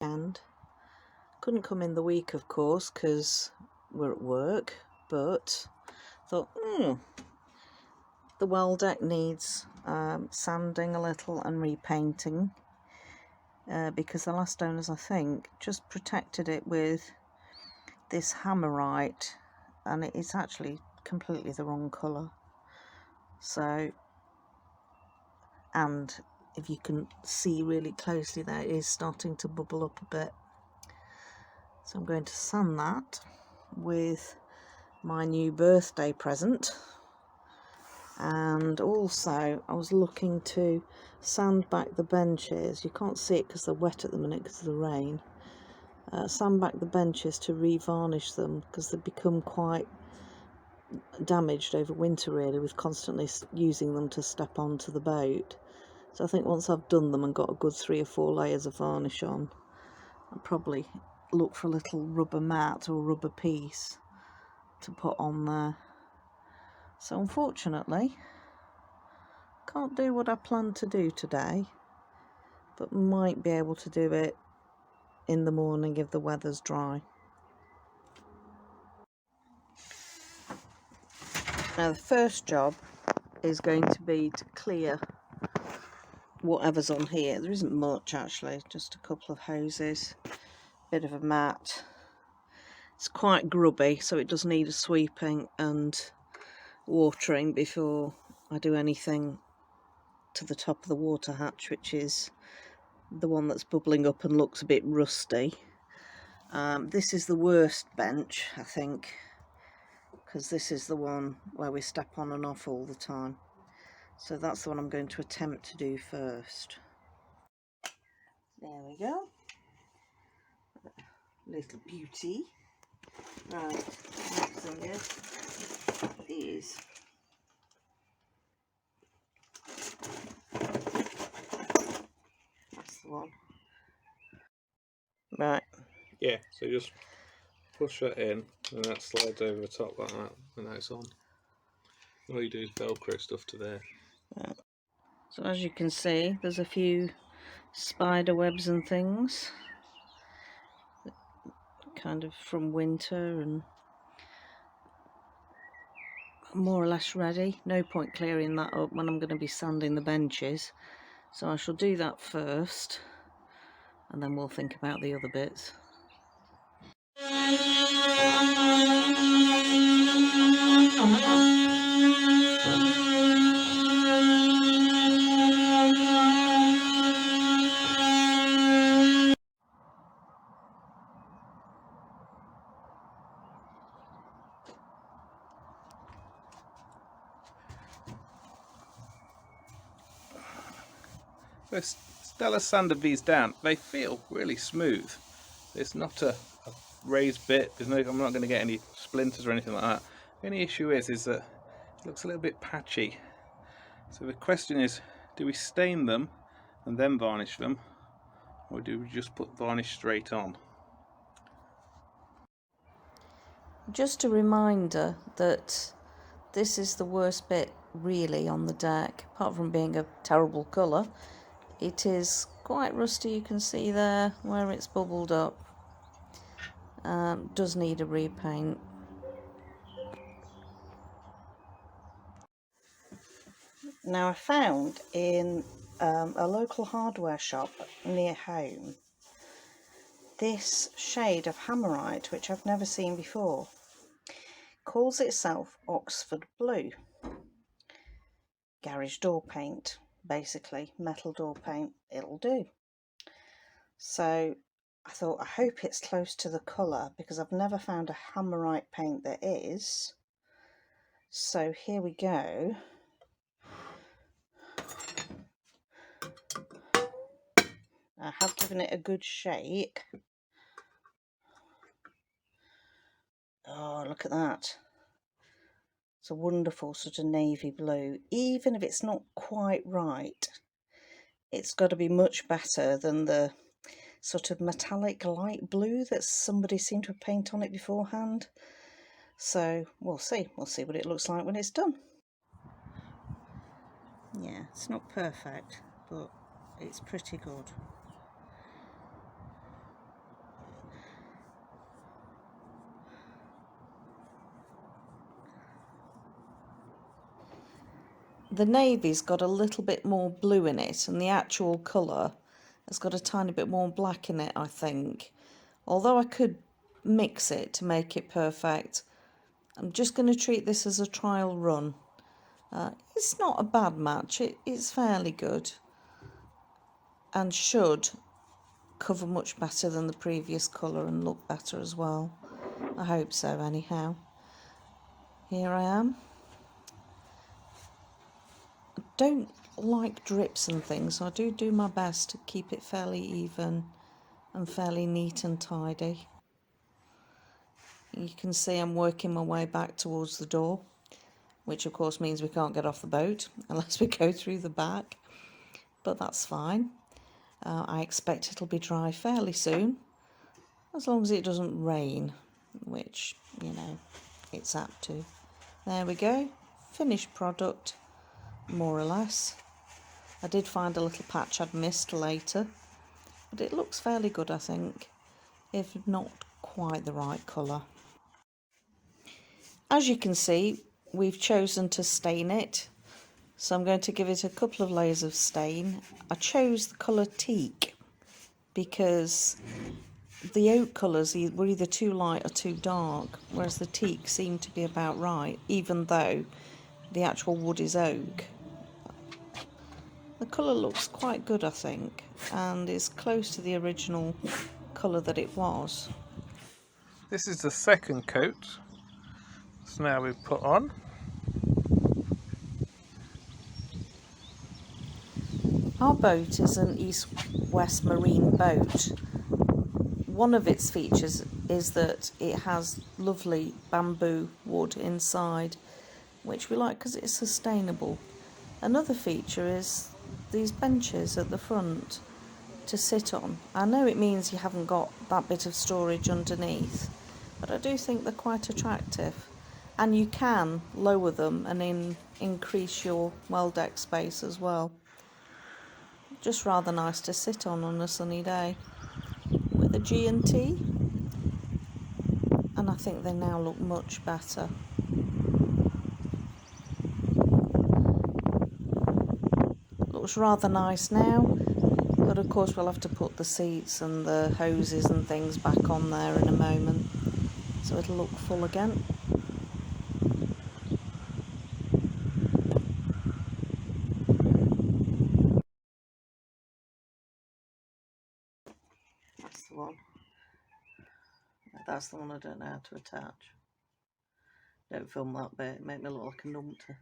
weekend. Couldn't come in the week, of course, because we're at work, but thought, the well deck needs sanding a little and repainting, because the last owners, I think, just protected it with this hammerite, and it's actually completely the wrong colour. So, and if you can see really closely there, it is starting to bubble up a bit. So I'm going to sand that with my new birthday present. And also I was looking to sand back the benches. You can't see it because they're wet at the minute because of the rain. Sand back the benches to re-varnish them, because they've become quite damaged over winter, really, with constantly using them to step onto the boat. So I think once I've done them and got a good 3 or 4 layers of varnish on, I'll probably look for a little rubber mat or rubber piece to put on there. So unfortunately, can't do what I planned to do today, but might be able to do it in the morning if the weather's dry. Now the first job is going to be to clear whatever's on here. There isn't much actually, just a couple of hoses, bit of a mat. It's quite grubby, so it does need a sweeping and watering before I do anything to the top of the water hatch, which is the one that's bubbling up and looks a bit rusty. This is the worst bench, I think, because this is the one where we step on and off all the time. So that's the one I'm going to attempt to do first. There we go. Little beauty. Right, next thing is these. That's the one. Right. Yeah, so just push that in and that slides over the top like that, and that's on. All you do is velcro stuff to there. Right. So as you can see, there's a few spider webs and things, kind of from winter, and more or less ready. No point clearing that up when I'm going to be sanding the benches, so I shall do that first and then we'll think about the other bits. Stella sanded these down. They feel really smooth. It's not a raised bit. I'm not going to get any splinters or anything like that. The only issue is that it looks a little bit patchy. So the question is, do we stain them and then varnish them, or do we just put varnish straight on? Just a reminder that this is the worst bit really on the deck, apart from being a terrible colour. It is quite rusty, you can see there where it's bubbled up. Does need a repaint. Now I found in a local hardware shop near home this shade of hammerite, which I've never seen before. Calls itself Oxford Blue. Garage door paint, basically, metal door paint, it'll do. So I thought, I hope it's close to the colour, because I've never found a hammerite paint that is. So here we go. I have given it a good shake. Oh, look at that. It's a wonderful sort of navy blue. Even if it's not quite right, it's got to be much better than the sort of metallic light blue that somebody seemed to have painted on it beforehand. So we'll see what it looks like when it's done. Yeah, it's not perfect, but it's pretty good. the navy's got a little bit more blue in it, and the actual colour has got a tiny bit more black in it, I think. Although I could mix it to make it perfect, I'm just going to treat this as a trial run. It's not a bad match, it's fairly good and should cover much better than the previous colour and look better as well. I hope so anyhow. Here I am. I don't like drips and things, so I do my best to keep it fairly even and fairly neat and tidy. You can see I'm working my way back towards the door, which of course means we can't get off the boat unless we go through the back, but that's fine. I expect it'll be dry fairly soon, as long as it doesn't rain, which, you know, it's apt to. There we go, finished product, more or less. I did find a little patch I'd missed later, but it looks fairly good, I think, if not quite the right colour. As you can see, we've chosen to stain it, so I'm going to give it a couple of layers of stain. I chose the colour teak because the oak colours were either too light or too dark, whereas the teak seemed to be about right, even though the actual wood is oak. The colour looks quite good, I think, and is close to the original colour that it was. This is the second coat. So now we've put on. Our boat is an east-west marine boat. One of its features is that it has lovely bamboo wood inside, which we like because it's sustainable. Another feature is these benches at the front to sit on. I know it means you haven't got that bit of storage underneath, but I do think they're quite attractive. And you can lower them and increase your well-deck space as well. Just rather nice to sit on a sunny day with a G&T, and I think they now look much better. Looks rather nice now, but of course we'll have to put the seats and the hoses and things back on there in a moment, so it'll look full again. That's the one. That's the one I don't know how to attach. Don't film that bit, make me look like a numpty.